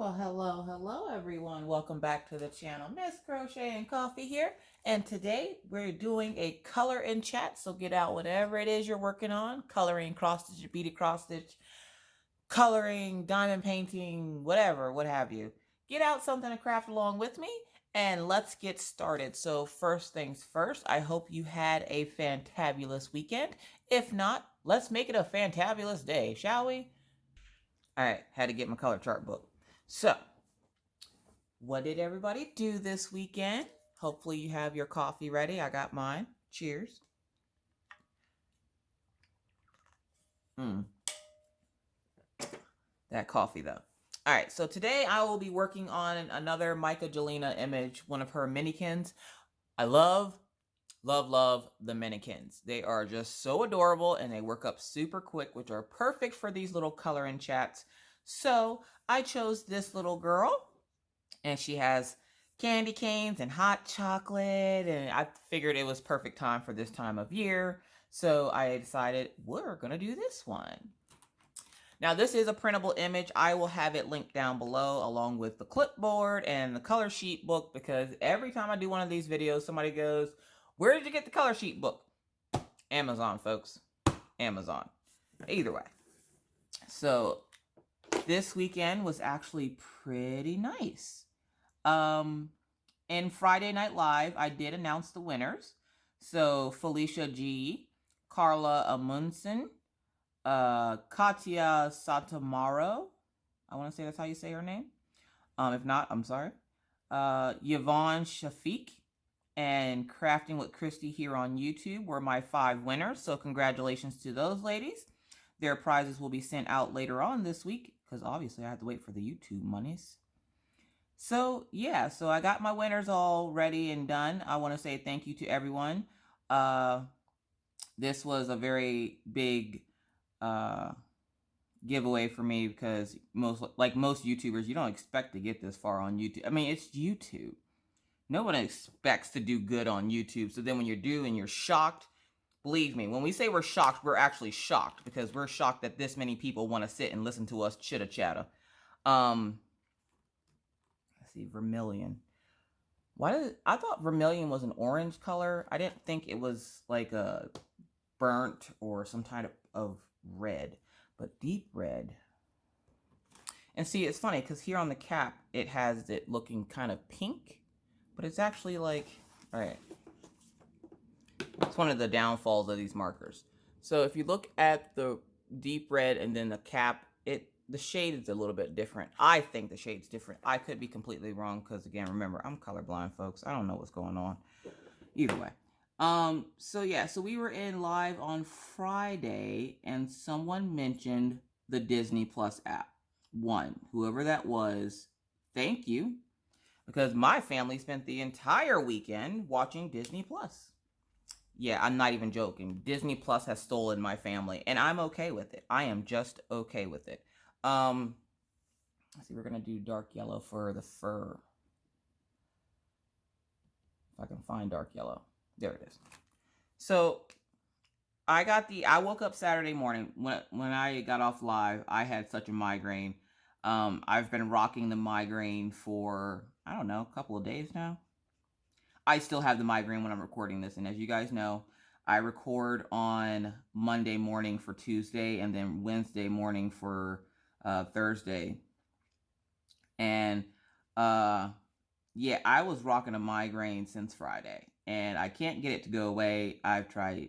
Well, hello everyone. Welcome back to the channel. Miss Crochet and Coffee here. And today we're doing a color and chat. So get out whatever it is you're working on. Coloring, cross stitch, beaded cross stitch, coloring, diamond painting, whatever, what have you. Get out something to craft along with me and let's get started. So first things first, I hope you had a fantabulous weekend. If not, let's make it a fantabulous day, shall we? All right, had to get my color chart book. So, what did everybody do this weekend? Hopefully you have your coffee ready. I got mine. Cheers. That coffee though. All right, so today I will be working on another Myka Jelina image, one of her minikins. I love the minikins. They are just so adorable and they work up super quick, which are perfect for these little color and chats. So I chose this little girl and she has candy canes and hot chocolate, and I figured it was perfect time for this time of year. So I decided we're gonna do this one. Now this is a printable image. I will have it linked down below along with the clipboard and the color sheet book, because every time I do one of these videos, somebody goes, where did you get the color sheet book? Amazon, folks. Amazon. Either way. So this weekend was actually pretty nice. In Friday Night Live, I did announce the winners. So Felicia G, Carla Amundsen, Katya Satamaro. I want to say that's how you say her name. If not, I'm sorry. Yvonne Shafiq and Crafting with Christy here on YouTube were my 5 winners. So congratulations to those ladies. Their prizes will be sent out later on this week, because obviously I have to wait for the YouTube monies. So yeah, so I got my winners all ready and done. I want to say thank you to everyone. This was a very big giveaway for me, because most YouTubers, you don't expect to get this far on YouTube. I mean, it's YouTube. No one expects to do good on YouTube. So then when you do and you're shocked, believe me, when we say we're shocked, we're actually shocked, because we're shocked that this many people want to sit and listen to us chitter chatter. Let's see, vermilion. I thought vermilion was an orange color. I didn't think it was like a burnt or some kind of red, but deep red. And see, it's funny because here on the cap, it has it looking kind of pink, but it's actually like, all right, it's one of the downfalls of these markers. So if you look at the deep red and then the cap, the shade is a little bit different. I think the shade's different. I could be completely wrong, because again, remember, I'm colorblind, folks. I don't know what's going on. Either way. So yeah, so we were in live on Friday and someone mentioned the Disney Plus app. Whoever that was, thank you, because my family spent the entire weekend watching Disney Plus. Yeah, I'm not even joking. Disney Plus has stolen my family, and I'm okay with it. I am just okay with it. Let's see, we're gonna do dark yellow for the fur. If I can find dark yellow. There it is. So I woke up Saturday morning when I got off live. I had such a migraine. I've been rocking the migraine for, I don't know, a couple of days now. I still have the migraine when I'm recording this, and as you guys know, I record on Monday morning for Tuesday and then Wednesday morning for Thursday. And yeah, I was rocking a migraine since Friday, and I can't get it to go away. I've tried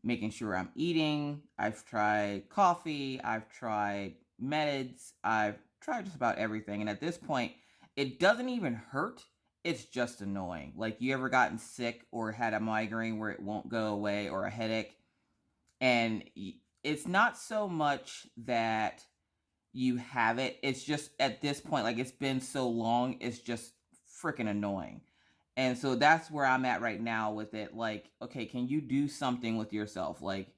making sure I'm eating. I've tried coffee. I've tried meds. I've tried just about everything. And at this point, it doesn't even hurt. It's just annoying. Like, you ever gotten sick or had a migraine where it won't go away, or a headache? And it's not so much that you have it. It's just at this point, like, it's been so long, it's just freaking annoying. And so that's where I'm at right now with it. Like, okay, can you do something with yourself? Like,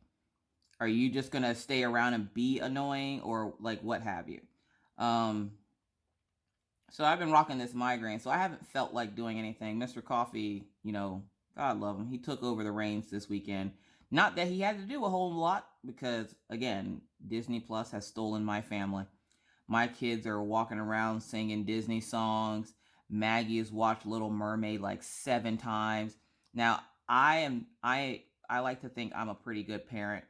are you just gonna stay around and be annoying, or like what have you? So I've been rocking this migraine, so I haven't felt like doing anything. Mr. Coffee, you know, God love him, he took over the reins this weekend. Not that he had to do a whole lot, because again, Disney Plus has stolen my family. My kids are walking around singing Disney songs. Maggie has watched Little Mermaid like 7 times. Now, I like to think I'm a pretty good parent.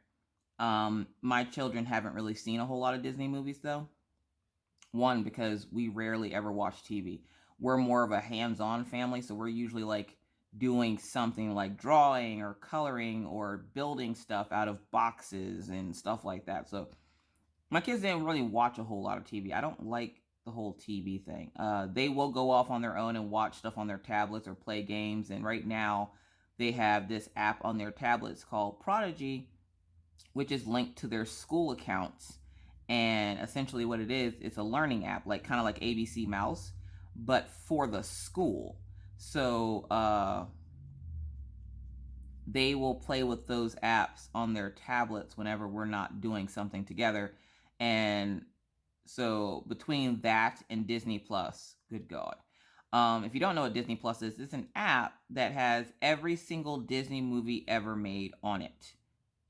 My children haven't really seen a whole lot of Disney movies though. One, because we rarely ever watch TV. We're more of a hands-on family, so we're usually like doing something like drawing or coloring or building stuff out of boxes and stuff like that. So my kids didn't really watch a whole lot of TV. I don't like the whole TV thing. They will go off on their own and watch stuff on their tablets or play games. And right now, they have this app on their tablets called Prodigy, which is linked to their school accounts. And essentially, what it is, it's a learning app, like kind of like ABC Mouse, but for the school. So they will play with those apps on their tablets whenever we're not doing something together. And so between that and Disney Plus, good God. If you don't know what Disney Plus is, it's an app that has every single Disney movie ever made on it.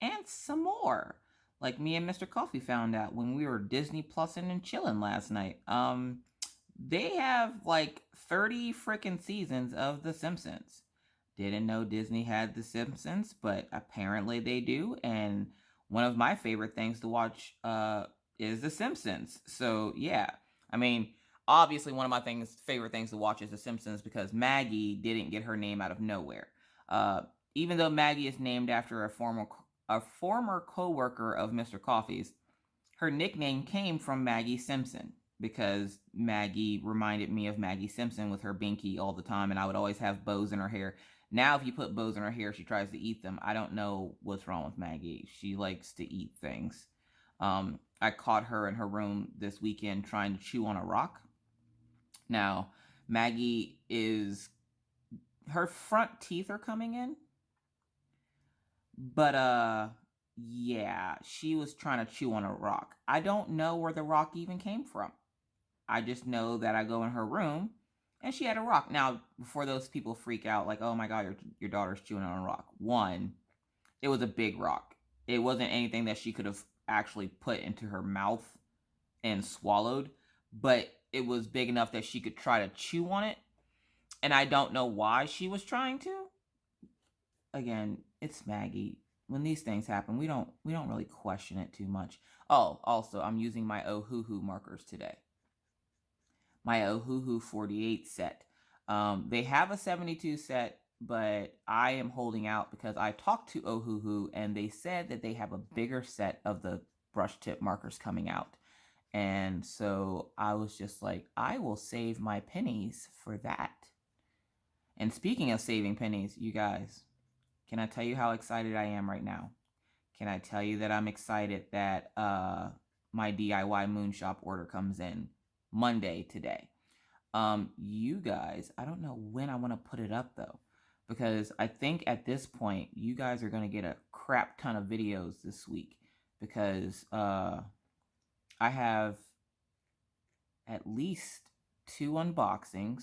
And some more. Like me and Mr. Coffee found out when we were Disney Plusin' and chilling last night. They have like 30 freaking seasons of The Simpsons. Didn't know Disney had The Simpsons, but apparently they do. And one of my favorite things to watch is The Simpsons. So yeah, I mean, obviously one of my favorite things to watch is The Simpsons because Maggie didn't get her name out of nowhere. Even though Maggie is named after a former co-worker of Mr. Coffee's, her nickname came from Maggie Simpson because Maggie reminded me of Maggie Simpson with her binky all the time, and I would always have bows in her hair. Now, if you put bows in her hair, she tries to eat them. I don't know what's wrong with Maggie. She likes to eat things. I caught her in her room this weekend trying to chew on a rock. Now, Maggie her front teeth are coming in. But, yeah, she was trying to chew on a rock. I don't know where the rock even came from. I just know that I go in her room and she had a rock. Now, before those people freak out, like, oh my God, your daughter's chewing on a rock. One, it was a big rock. It wasn't anything that she could have actually put into her mouth and swallowed, but it was big enough that she could try to chew on it. And I don't know why she was trying to. Again, it's Maggie. When these things happen, we don't really question it too much. Oh, also, I'm using my Ohuhu markers today. My Ohuhu 48 set. They have a 72 set, but I am holding out because I talked to Ohuhu and they said that they have a bigger set of the brush tip markers coming out. And so I was just like, I will save my pennies for that. And speaking of saving pennies, you guys, can I tell you how excited I am right now? Can I tell you that I'm excited that my DIY moon shop order comes in Monday today? You guys, I don't know when I want to put it up though, because I think at this point you guys are going to get a crap ton of videos this week because I have at least 2 unboxings,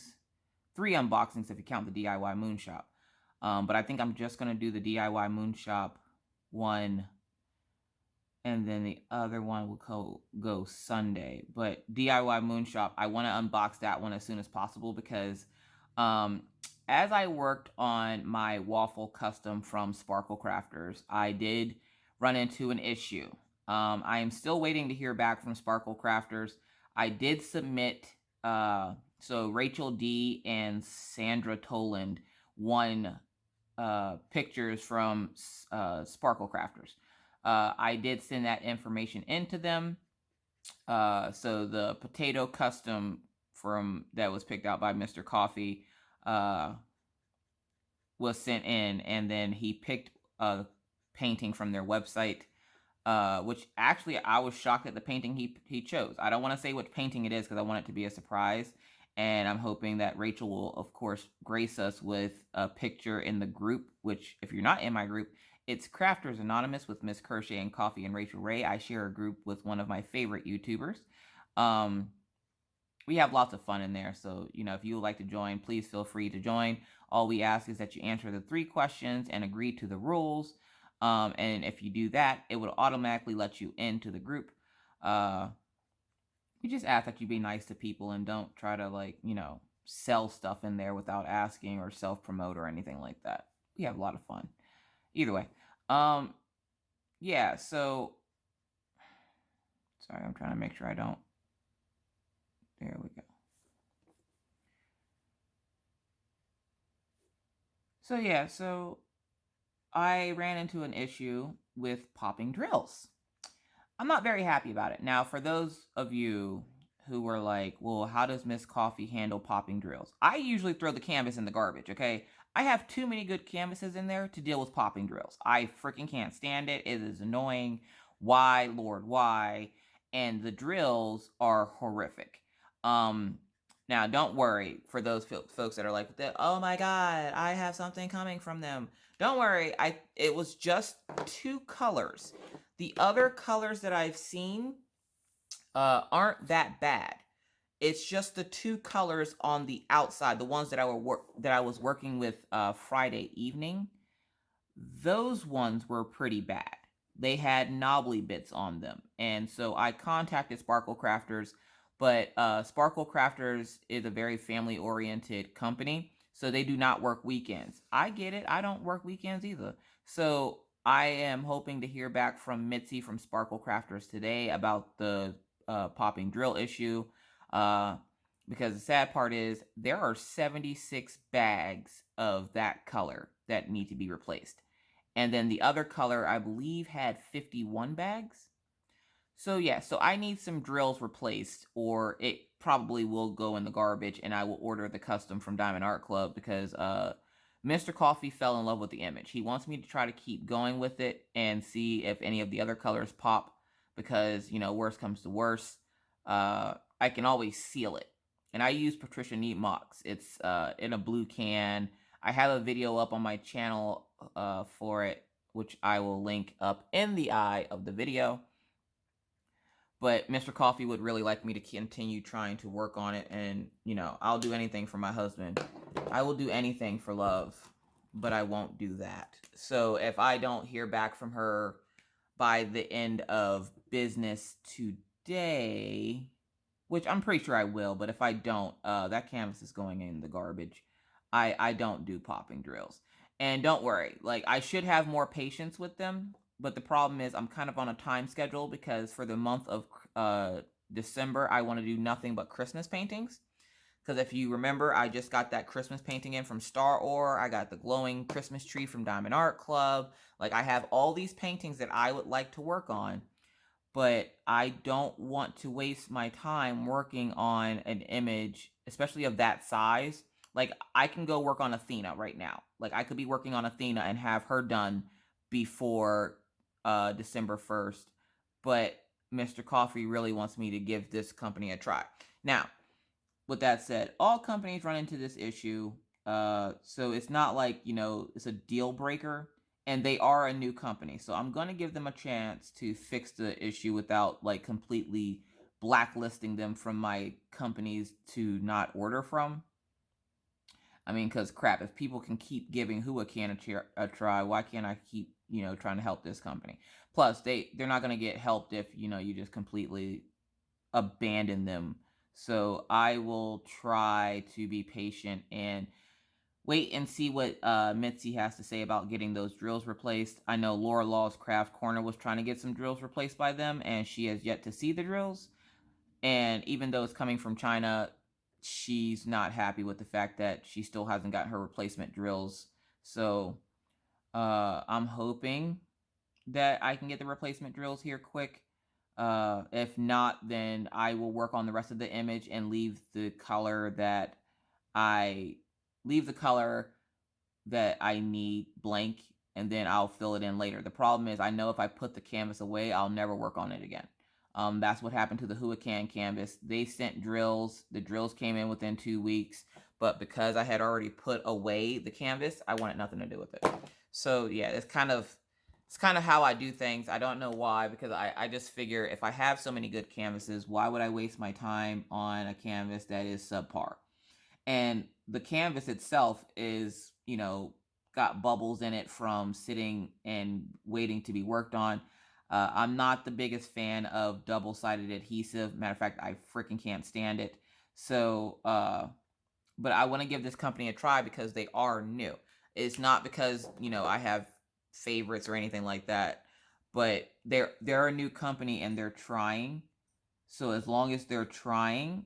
3 unboxings if you count the DIY moon shop. But I think I'm just going to do the DIY moon shop one, and then the other one will go Sunday. But DIY moon shop, I want to unbox that one as soon as possible because as I worked on my waffle custom from Sparkle Crafters, I did run into an issue. I am still waiting to hear back from Sparkle Crafters. I did submit, so Rachel D and Sandra Toland won pictures from Sparkle Crafters. I did send that information into them. So the potato custom that was picked out by Mr. Coffee was sent in, and then he picked a painting from their website, which actually I was shocked at the painting he chose. I don't want to say which painting it is because I want it to be a surprise. And I'm hoping that Rachel will, of course, grace us with a picture in the group, which, if you're not in my group, it's Crafters Anonymous with Miss Crochet and Coffee and Rachel Ray. I share a group with one of my favorite YouTubers. We have lots of fun in there, so, if you would like to join, please feel free to join. All we ask is that you answer the 3 questions and agree to the rules. And if you do that, it will automatically let you into the group. You just ask that you be nice to people and don't try to, like, sell stuff in there without asking or self-promote or anything like that. We have a lot of fun. Either way. Yeah, so sorry, I'm trying to make sure I don't. There we go. So yeah, so I ran into an issue with popping drills. I'm not very happy about it. Now, for those of you who were like, well, how does Miss Coffee handle popping drills? I usually throw the canvas in the garbage, okay? I have too many good canvases in there to deal with popping drills. I freaking can't stand it. It is annoying. Why, Lord, why? And the drills are horrific. Now, don't worry for those folks that are like, oh my God, I have something coming from them. Don't worry. It was just 2 colors. The other colors that I've seen aren't that bad. It's just the 2 colors on the outside, the ones that I was working with Friday evening. Those ones were pretty bad. They had knobbly bits on them, and so I contacted Sparkle Crafters, but Sparkle Crafters is a very family-oriented company, so they do not work weekends. I get it. I don't work weekends either. So I am hoping to hear back from Mitzi from Sparkle Crafters today about the popping drill issue. Because the sad part is there are 76 bags of that color that need to be replaced. And then the other color, I believe, had 51 bags. So yeah, so I need some drills replaced, or it probably will go in the garbage, and I will order the custom from Diamond Art Club because Mr. Coffee fell in love with the image. He wants me to try to keep going with it and see if any of the other colors pop because, worst comes to worst, I can always seal it. And I use Patricia Neat Mox. It's in a blue can. I have a video up on my channel for it, which I will link up in the eye of the video. But Mr. Coffee would really like me to continue trying to work on it. And, I'll do anything for my husband. I will do anything for love, but I won't do that. So if I don't hear back from her by the end of business today, which I'm pretty sure I will, but if I don't, that canvas is going in the garbage. I don't do popping drills. And don't worry, like, I should have more patience with them, but the problem is I'm kind of on a time schedule because for the month of December, I want to do nothing but Christmas paintings. Because if you remember, I just got that Christmas painting in from Star Ore. I got the glowing Christmas tree from Diamond Art Club. Like, I have all these paintings that I would like to work on, but I don't want to waste my time working on an image, especially of that size. Like, I can go work on Athena right now. Like, I could be working on Athena and have her done before December 1st. But Mr. Coffee really wants me to give this company a try. Now, with that said, all companies run into this issue. So it's not like, it's a deal breaker. And they are a new company. So I'm going to give them a chance to fix the issue without, like, completely blacklisting them from my companies to not order from. I mean, because crap, if people can keep giving Whoacan a try, why can't I keep, trying to help this company? Plus, they're not going to get helped if, you just completely abandon them. So I will try to be patient and wait and see what Mitzi has to say about getting those drills replaced. I know Laura Law's Craft Corner was trying to get some drills replaced by them, and she has yet to see the drills. And even though it's coming from China, she's not happy with the fact that she still hasn't got her replacement drills. So I'm hoping that I can get the replacement drills here quick. If not, then I will work on the rest of the image and leave the color that I need blank, and then I'll fill it in later. The problem is I know if I put the canvas away, I'll never work on it again. That's what happened to the Whoacan canvas. They sent drills. The drills came in within 2 weeks, but because I had already put away the canvas, I wanted nothing to do with it. So yeah, it's kind of how I do things. I don't know why, because I just figure if I have so many good canvases, why would I waste my time on a canvas that is subpar? And the canvas itself is, got bubbles in it from sitting and waiting to be worked on. I'm not the biggest fan of double-sided adhesive. Matter of fact, I freaking can't stand it. So, but I want to give this company a try because they are new. It's not because, I have favorites or anything like that, but they're a new company and they're trying. So as long as they're trying,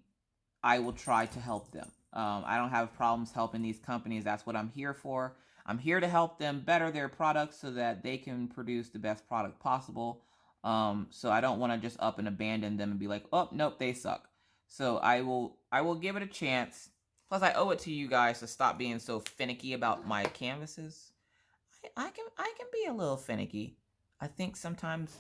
I will try to help them. I don't have problems helping these companies. That's what I'm here for. I'm here to help them better their products so that they can produce the best product possible. So I don't want to just up and abandon them and be like, oh, nope, they suck. So I will give it a chance. Plus, I owe it to you guys to stop being so finicky about my canvases. I can be a little finicky. I think sometimes,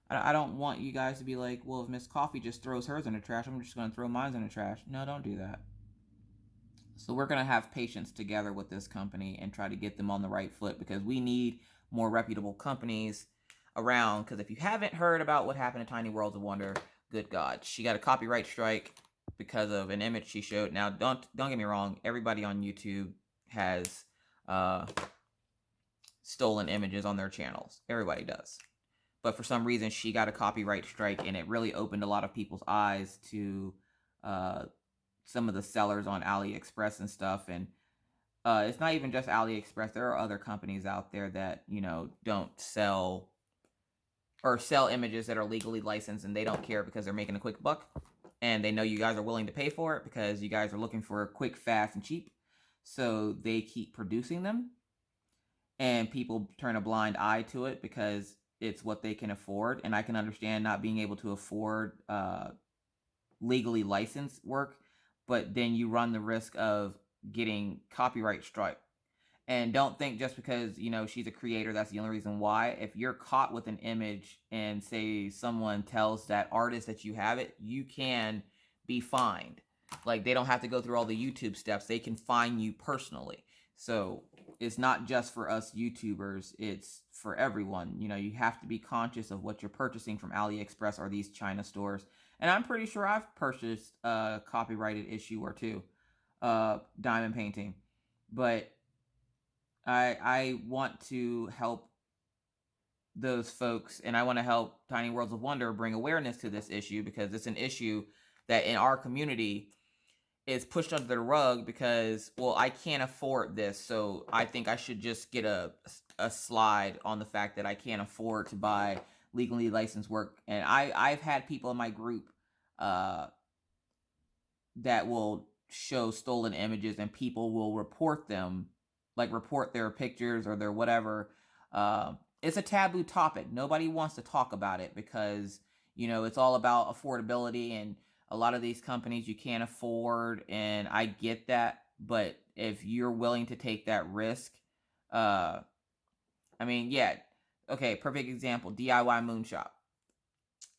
I don't want you guys to be like, well, if Miss Coffee just throws hers in the trash, I'm just going to throw mine in the trash. No, don't do that. So we're going to have patience together with this company and try to get them on the right foot because we need more reputable companies around. Because if you haven't heard about what happened to Tiny Worlds of Wonder, good God, she got a copyright strike because of an image she showed. Now, don't get me wrong. Everybody on YouTube has stolen images on their channels. Everybody does. But for some reason, she got a copyright strike, and it really opened a lot of people's eyes to some of the sellers on AliExpress and stuff. And it's not even just AliExpress. There are other companies out there that, don't sell or sell images that are legally licensed, and they don't care because they're making a quick buck. And they know you guys are willing to pay for it because you guys are looking for quick, fast, and cheap. So they keep producing them. And people turn a blind eye to it because it's what they can afford. And I can understand not being able to afford legally licensed work, but then you run the risk of getting copyright strike. And don't think just because, she's a creator, that's the only reason why. If you're caught with an image and say someone tells that artist that you have it, you can be fined. Like, they don't have to go through all the YouTube steps. They can fine you personally. So it's not just for us YouTubers, it's for everyone. You have to be conscious of what you're purchasing from AliExpress or these China stores. And I'm pretty sure I've purchased a copyrighted issue or two, diamond painting. But I want to help those folks, and I want to help Tiny Worlds of Wonder bring awareness to this issue because it's an issue that in our community is pushed under the rug because, well, I can't afford this, so I think I should just get a slide on the fact that I can't afford to buy legally licensed work. And I've had people in my group that will show stolen images, and people will report them, like report their pictures or their whatever. It's a taboo topic. Nobody wants to talk about it because, it's all about affordability, and a lot of these companies you can't afford, and I get that. But if you're willing to take that risk, yeah. Okay, perfect example, DIY Moonshop.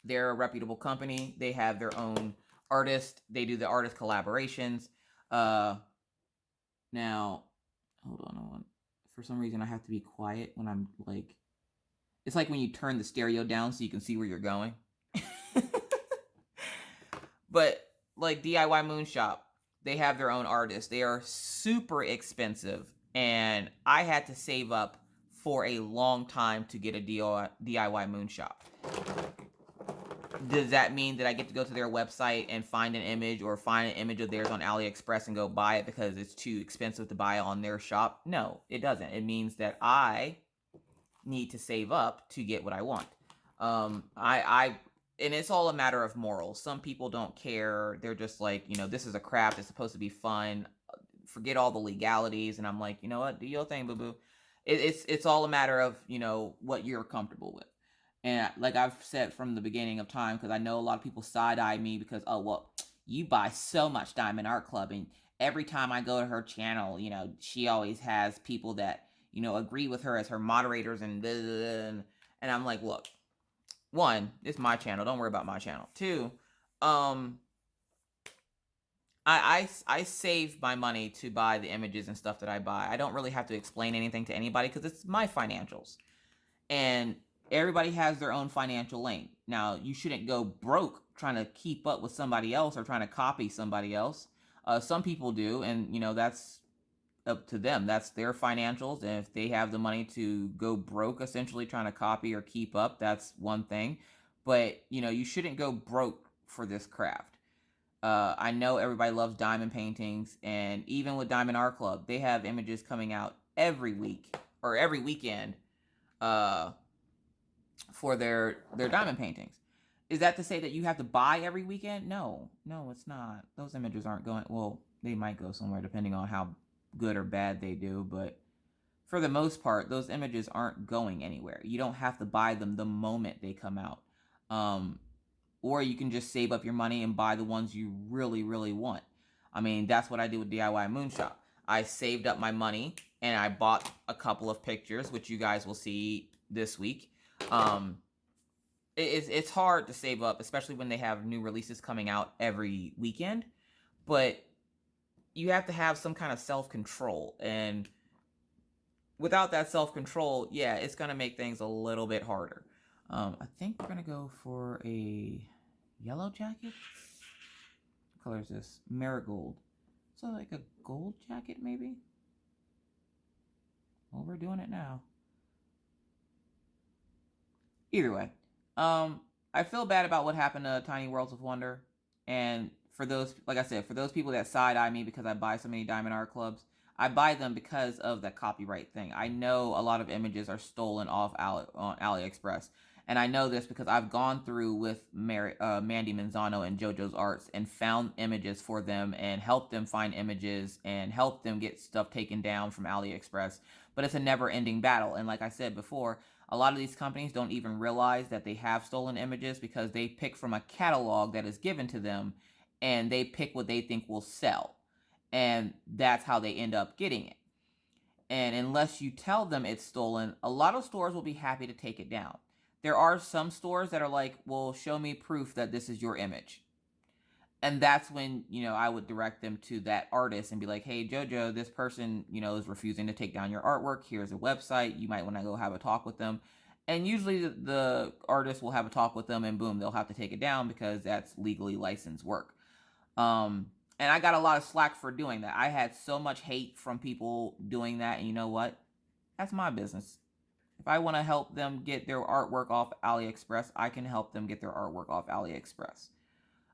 They're a reputable company. They have their own artist. They do the artist collaborations. Now, hold on. For some reason, I have to be quiet when I'm like... It's like when you turn the stereo down so you can see where you're going. But like DIY Moonshop, they have their own artists. They are super expensive, and I had to save up for a long time to get a DIY Moonshop. Does that mean that I get to go to their website and find an image or find an image of theirs on AliExpress and go buy it because it's too expensive to buy on their shop? No, it doesn't. It means that I need to save up to get what I want. And it's all a matter of morals. Some people don't care. They're just like, this is a craft. It's supposed to be fun. Forget all the legalities. And I'm like, you know what? Do your thing, boo-boo. It's all a matter of, what you're comfortable with. And like I've said from the beginning of time, because I know a lot of people side-eye me because, oh, well, you buy so much Diamond Art Club. And every time I go to her channel, she always has people that, agree with her as her moderators and blah, blah, blah. And I'm like, look. One, it's my channel. Don't worry about my channel. Two, I save my money to buy the images and stuff that I buy. I don't really have to explain anything to anybody because it's my financials. And everybody has their own financial lane. Now, you shouldn't go broke trying to keep up with somebody else or trying to copy somebody else. Some people do, and, that's up to them. That's their financials. And if they have the money to go broke, essentially trying to copy or keep up, that's one thing. But, you shouldn't go broke for this craft. I know everybody loves diamond paintings, and even with Diamond Art Club, they have images coming out every week or every weekend for their diamond paintings. Is that to say that you have to buy every weekend? No, it's not. Those images aren't going, well, they might go somewhere depending on how good or bad they do, but for the most part, those images aren't going anywhere. You don't have to buy them the moment they come out. Or you can just save up your money and buy the ones you really, really want. I mean, that's what I did with DIY Moonshop. I saved up my money and I bought a couple of pictures, which you guys will see this week. It's hard to save up, especially when they have new releases coming out every weekend. But you have to have some kind of self-control. And without that self-control, yeah, it's going to make things a little bit harder. I think we're going to go for a yellow jacket. What color is this? Marigold. So like a gold jacket, maybe? Well, we're doing it now. Either way. I feel bad about what happened to Tiny Worlds of Wonder. And for those, like I said, for those people that side-eye me because I buy so many Diamond Art Clubs, I buy them because of the copyright thing. I know a lot of images are stolen off on AliExpress. And I know this because I've gone through with Mandy Manzano and JoJo's Arts and found images for them and helped them find images and helped them get stuff taken down from AliExpress. But it's a never-ending battle. And like I said before, a lot of these companies don't even realize that they have stolen images because they pick from a catalog that is given to them and they pick what they think will sell. And that's how they end up getting it. And unless you tell them it's stolen, a lot of stores will be happy to take it down. There are some stores that are like, well, show me proof that this is your image. And that's when, I would direct them to that artist and be like, hey, JoJo, this person, is refusing to take down your artwork. Here's a website. You might want to go have a talk with them. And usually the artist will have a talk with them and boom, they'll have to take it down because that's legally licensed work. And I got a lot of slack for doing that. I had so much hate from people doing that. And you know what? That's my business. If I want to help them get their artwork off AliExpress, I can help them get their artwork off AliExpress.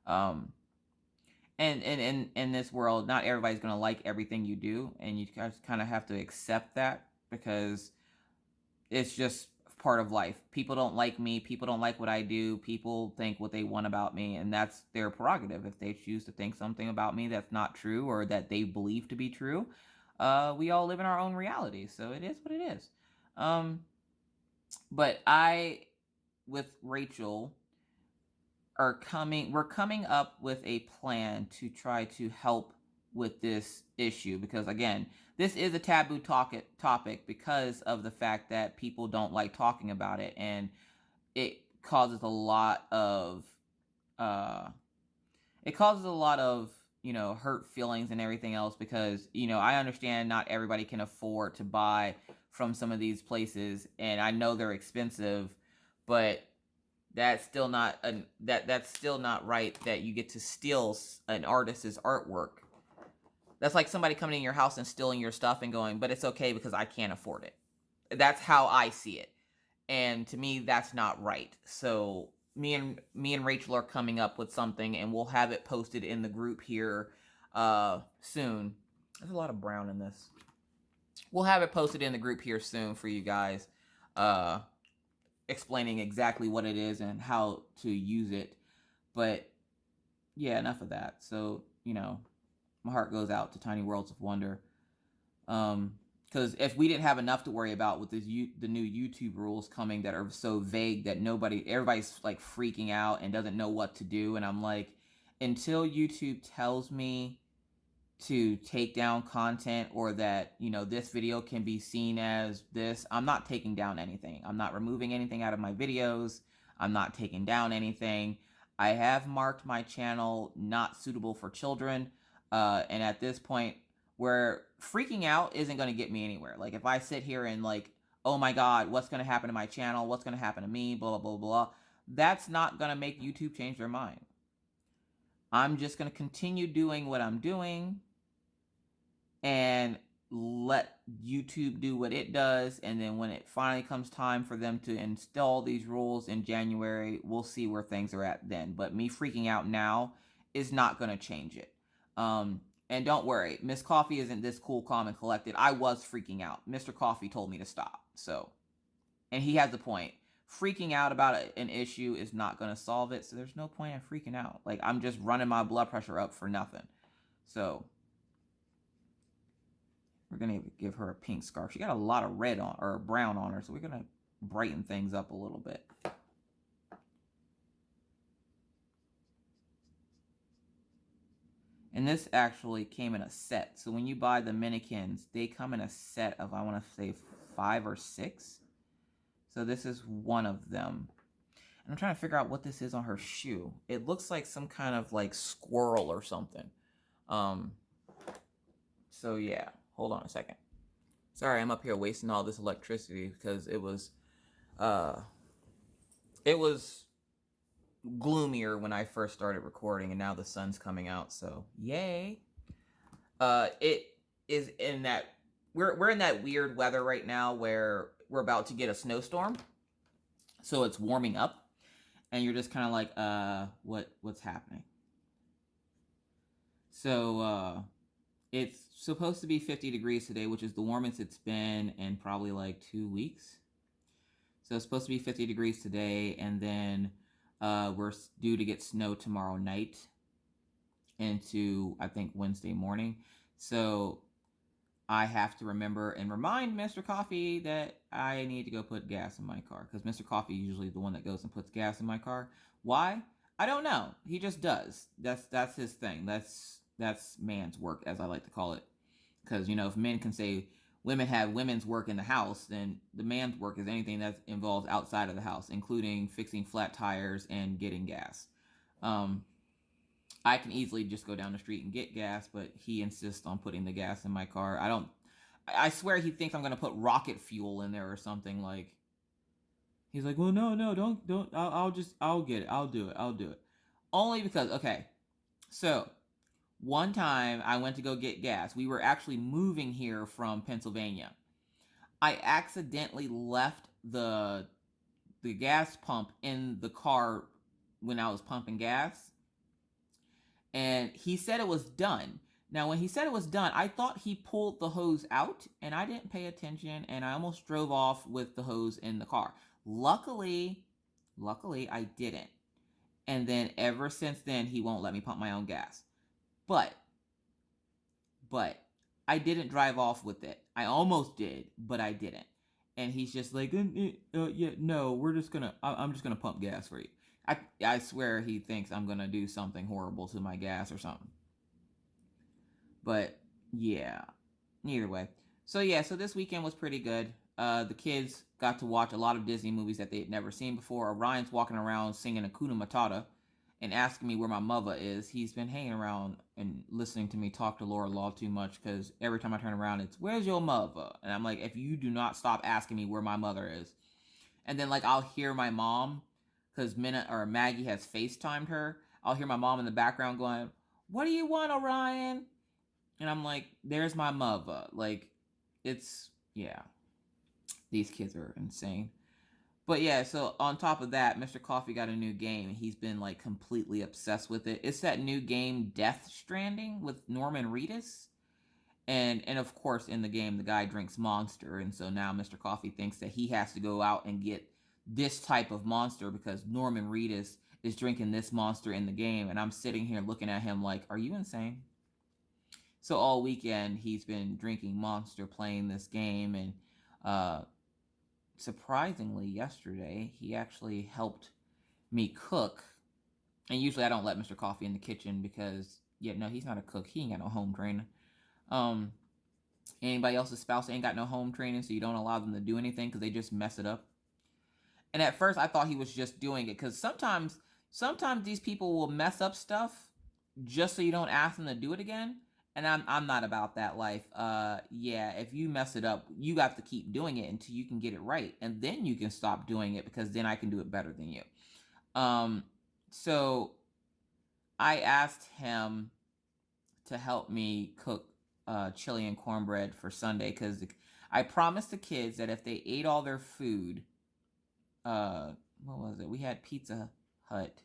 And in this world, not everybody's going to like everything you do. And you guys kind of have to accept that because it's just part of life. People don't like me. People don't like what I do. People think what they want about me. And that's their prerogative. If they choose to think something about me that's not true or that they believe to be true, we all live in our own reality. So it is what it is. But with Rachel, we're coming up with a plan to try to help with this issue because, again, this is a taboo topic because of the fact that people don't like talking about it, and it causes a lot of hurt feelings and everything else because, I understand not everybody can afford to buy from some of these places, and I know they're expensive, but that's still not that's still not right that you get to steal an artist's artwork. That's like somebody coming in your house and stealing your stuff and going, but it's okay because I can't afford it. That's how I see it. And to me, that's not right. So me and Rachel are coming up with something, and we'll have it posted in the group here soon. There's a lot of brown in this. We'll have it posted in the group here soon for you guys, explaining exactly what it is and how to use it. But yeah, enough of that. So, my heart goes out to Tiny Worlds of Wonder. Because if we didn't have enough to worry about with the new YouTube rules coming that are so vague that everybody's like freaking out and doesn't know what to do. And I'm like, until YouTube tells me to take down content or that, this video can be seen as this, I'm not taking down anything. I'm not removing anything out of my videos. I'm not taking down anything. I have marked my channel not suitable for children. And at this point, where freaking out isn't going to get me anywhere. Like, if I sit here and like, oh my God, what's going to happen to my channel? What's going to happen to me? Blah, blah, blah, blah. That's not going to make YouTube change their mind. I'm just going to continue doing what I'm doing. And let YouTube do what it does, and then when it finally comes time for them to install these rules in January, we'll see where things are at then. But me freaking out now is not going to change it. And don't worry, Miss Coffee isn't this cool, calm, and collected. I was freaking out. Mr. Coffee told me to stop. So, and he has a point. Freaking out about an issue is not going to solve it, so there's no point in freaking out. Like, I'm just running my blood pressure up for nothing. So we're going to give her a pink scarf. She got a lot of red on, or brown on her, so we're going to brighten things up a little bit. And this actually came in a set. So when you buy the Minikins, they come in a set of, I want to say, 5 or 6. So this is one of them. And I'm trying to figure out what this is on her shoe. It looks like some kind of like squirrel or something. So yeah, hold on a second. Sorry, I'm up here wasting all this electricity because it was gloomier when I first started recording, and now the sun's coming out, so yay. It is in that we're in that weird weather right now where we're about to get a snowstorm, so it's warming up, and you're just kind of like, what's happening? So it's supposed to be 50 degrees today, which is the warmest it's been in probably like 2 weeks. So it's supposed to be 50 degrees today, and then we're due to get snow tomorrow night into, I think, Wednesday morning. So I have to remember and remind Mr. Coffee that I need to go put gas in my car, because Mr. Coffee is usually the one that goes and puts gas in my car. Why? I don't know. He just does. That's his thing. That's man's work, as I like to call it. Because, you know, if men can say women have women's work in the house, then the man's work is anything that involves outside of the house, including fixing flat tires and getting gas. I can easily just go down the street and get gas, but he insists on putting the gas in my car. I swear he thinks I'm going to put rocket fuel in there or something. Like, he's like, well, no, don't, I'll get it. I'll do it. Only because, okay, so one time I went to go get gas. We were actually moving here from Pennsylvania. I accidentally left the gas pump in the car when I was pumping gas. And he said it was done. Now, when he said it was done, I thought he pulled the hose out, and I didn't pay attention, and I almost drove off with the hose in the car. Luckily, I didn't. And then ever since then, he won't let me pump my own gas. But I didn't drive off with it. I almost did, but I didn't. And he's just like, yeah, no, I'm just gonna pump gas for you. I swear he thinks I'm gonna do something horrible to my gas or something. But yeah, either way. So yeah, so this weekend was pretty good. The kids got to watch a lot of Disney movies that they'd never seen before. Orion's walking around singing Hakuna Matata and asking me where my mother is. He's been hanging around and listening to me talk to Laura Law too much, because every time I turn around, it's, where's your mother? And I'm like, if you do not stop asking me where my mother is. And then, like, I'll hear my mom, because Maggie has FaceTimed her. I'll hear my mom in the background going, what do you want, Orion? And I'm like, there's my mother. Like, it's, yeah. These kids are insane. But yeah, so on top of that, Mr. Coffee got a new game, and he's been like completely obsessed with it. It's that new game, Death Stranding, with Norman Reedus. And of course, in the game, the guy drinks Monster, and so now Mr. Coffee thinks that he has to go out and get this type of monster because Norman Reedus is drinking this monster in the game. And I'm sitting here looking at him like, are you insane? So all weekend, he's been drinking Monster, playing this game, and surprisingly, yesterday, he actually helped me cook. And usually I don't let Mr. Coffee in the kitchen because, yeah, no, he's not a cook. He ain't got no home training. Anybody else's spouse ain't got no home training, so you don't allow them to do anything because they just mess it up. And at first, I thought he was just doing it because sometimes these people will mess up stuff just so you don't ask them to do it again. And I'm not about that life. Yeah, if you mess it up, you got to keep doing it until you can get it right. And then you can stop doing it, because then I can do it better than you. So I asked him to help me cook chili and cornbread for Sunday because I promised the kids that if they ate all their food, what was it? We had Pizza Hut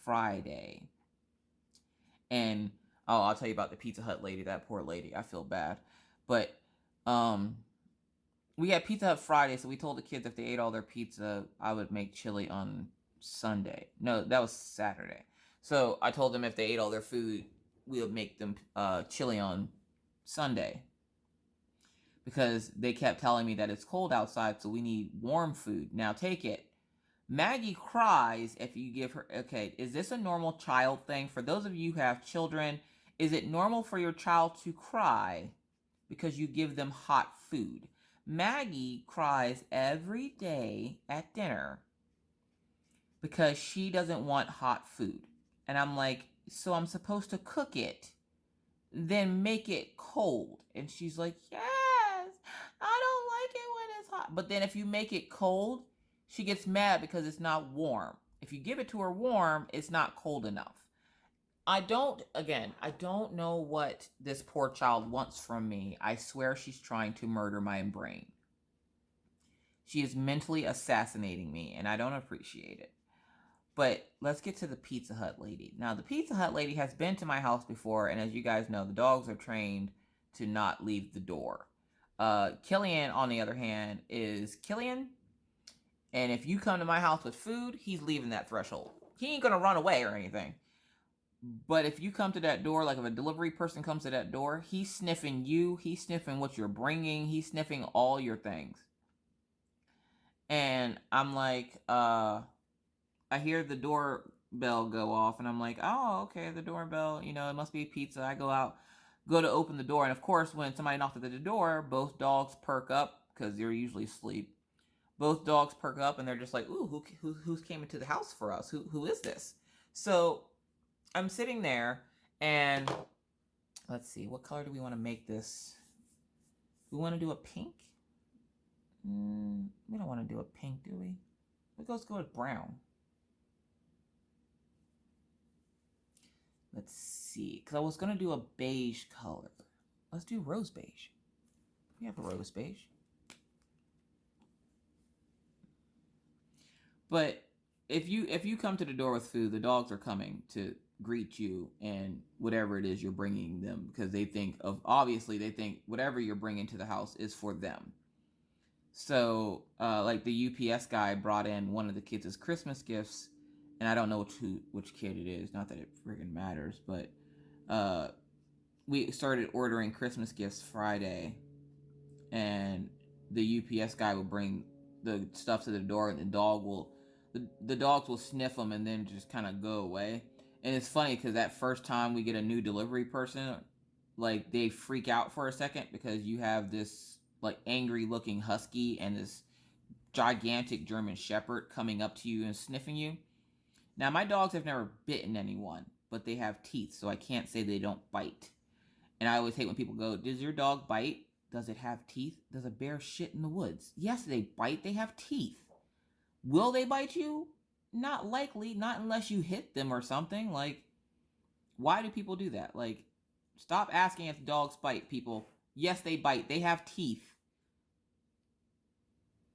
Friday. And I'll tell you about the Pizza Hut lady, that poor lady. I feel bad. But we had Pizza Hut Friday, so we told the kids if they ate all their pizza, I would make chili on Sunday. No, that was Saturday. So I told them if they ate all their food, we would make them chili on Sunday. Because they kept telling me that it's cold outside, so we need warm food. Now take it. Maggie cries if you give her... Okay, is this a normal child thing? For those of you who have children, is it normal for your child to cry because you give them hot food? Maggie cries every day at dinner because she doesn't want hot food. And I'm like, so I'm supposed to cook it, then make it cold. And she's like, yes, I don't like it when it's hot. But then if you make it cold, she gets mad because it's not warm. If you give it to her warm, it's not cold enough. I don't know what this poor child wants from me. I swear she's trying to murder my brain. She is mentally assassinating me, and I don't appreciate it. But let's get to the Pizza Hut lady. Now, the Pizza Hut lady has been to my house before, and as you guys know, the dogs are trained to not leave the door. Killian, on the other hand, is Killian. And if you come to my house with food, he's leaving that threshold. He ain't gonna run away or anything. But if you come to that door, like if a delivery person comes to that door, he's sniffing you, he's sniffing what you're bringing, he's sniffing all your things. And I'm like, I hear the doorbell go off, and I'm like, oh, okay, the doorbell, it must be pizza. I go to open the door, and of course, when somebody knocks at the door, both dogs perk up, because they're usually asleep. Both dogs perk up, and they're just like, ooh, who's came into the house for us? Who is this? So I'm sitting there, and let's see, what color do we want to make this? We want to do a pink? We don't want to do a pink, do we? Let's go with brown. Let's see, because I was going to do a beige color. Let's do rose beige. We have a rose beige. But if you come to the door with food, the dogs are coming to greet you and whatever it is you're bringing them, because they think whatever you're bringing to the house is for them. So, like the UPS guy brought in one of the kids' Christmas gifts, and I don't know which kid it is. Not that it friggin' matters, but we started ordering Christmas gifts Friday, and the UPS guy will bring the stuff to the door, and the dogs will sniff them and then just kind of go away. And it's funny because that first time we get a new delivery person, like they freak out for a second because you have this like angry looking husky and this gigantic German shepherd coming up to you and sniffing you. Now, my dogs have never bitten anyone, but they have teeth, so I can't say they don't bite. And I always hate when people go, does your dog bite? Does it have teeth? Does a bear shit in the woods? Yes, they bite. They have teeth. Will they bite you? Not likely. Not unless you hit them or something. Like, why do people do that? Like, stop asking if dogs bite, people. Yes, they bite. They have teeth.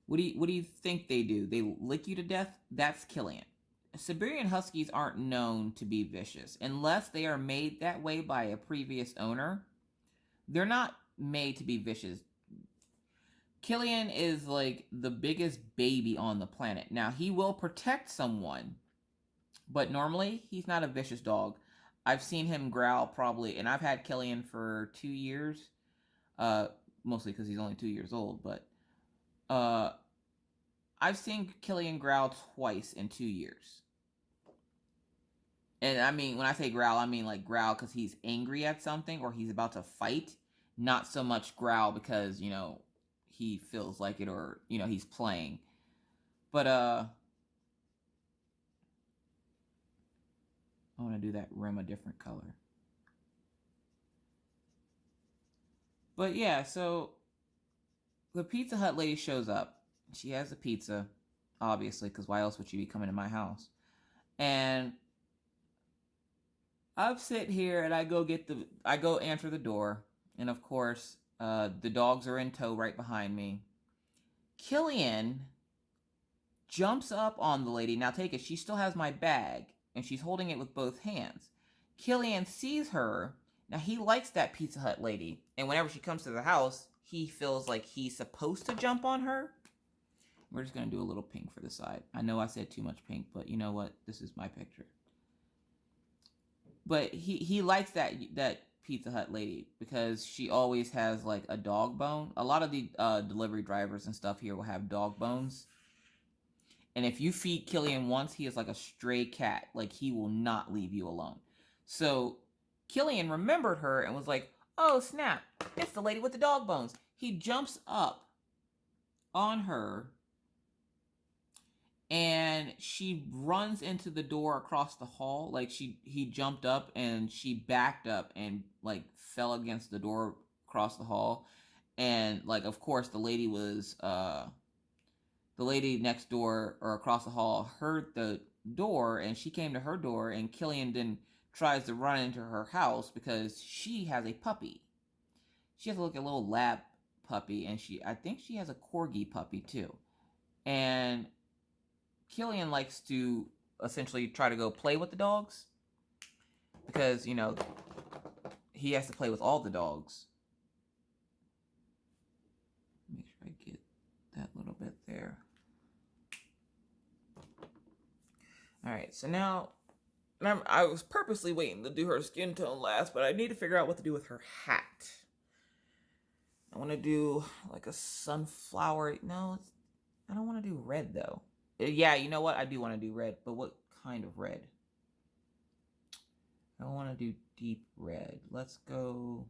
What do you think they do? They lick you to death? That's Killian. Siberian Huskies aren't known to be vicious. Unless they are made that way by a previous owner, they're not made to be vicious. Killian is like the biggest baby on the planet. Now, he will protect someone, but normally he's not a vicious dog. I've seen him growl probably, and I've had Killian for 2 years, mostly because he's only 2 years old, but I've seen Killian growl twice in 2 years. And I mean, when I say growl, I mean like growl because he's angry at something or he's about to fight. Not so much growl because, he feels like it or, he's playing. But, I want to do that rim a different color. But yeah, so the Pizza Hut lady shows up. She has the pizza, obviously, because why else would she be coming to my house? And I'm sitting here and I go answer the door. And of course, the dogs are in tow right behind me. Killian jumps up on the lady. Now take it, she still has my bag, and she's holding it with both hands. Killian sees her. Now he likes that Pizza Hut lady, and whenever she comes to the house, he feels like he's supposed to jump on her. We're just going to do a little pink for the side. I know I said too much pink, but you know what? This is my picture. But he likes that Pizza Hut lady because she always has like a dog bone. A lot of the delivery drivers and stuff here will have dog bones. And if you feed Killian once, he is like a stray cat. Like, he will not leave you alone. So Killian remembered her and was like, oh, snap. It's the lady with the dog bones. He jumps up on her, and she runs into the door across the hall. Like, he jumped up, and she backed up and, like, fell against the door across the hall. And, like, of course, the lady next door or across the hall heard the door, and she came to her door, and Killian then tries to run into her house because she has a puppy. She has like a little lab puppy, and I think she has a corgi puppy too. And Killian likes to essentially try to go play with the dogs because, you know, he has to play with all the dogs. Make sure I get that little bit there. All right, so now I was purposely waiting to do her skin tone last, but I need to figure out what to do with her hat. I want to do like a sunflower. No, I don't want to do red though. Yeah, you know what? I do want to do red, but what kind of red? I don't want to do deep red. Let's go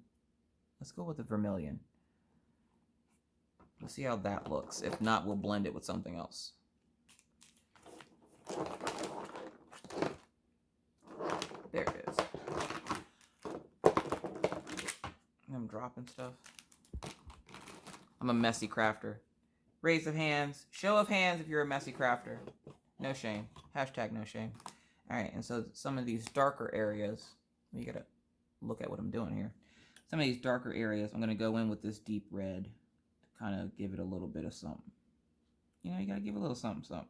with the vermilion. Let's see how that looks. If not, we'll blend it with something else. There it is. I'm dropping stuff. I'm a messy crafter. Raise of hands. Show of hands if you're a messy crafter. No shame. Hashtag no shame. Alright, and so some of these darker areas, you gotta look at what I'm doing here. Some of these darker areas, I'm gonna go in with this deep red to kind of give it a little bit of something. You know, you gotta give it a little something, something.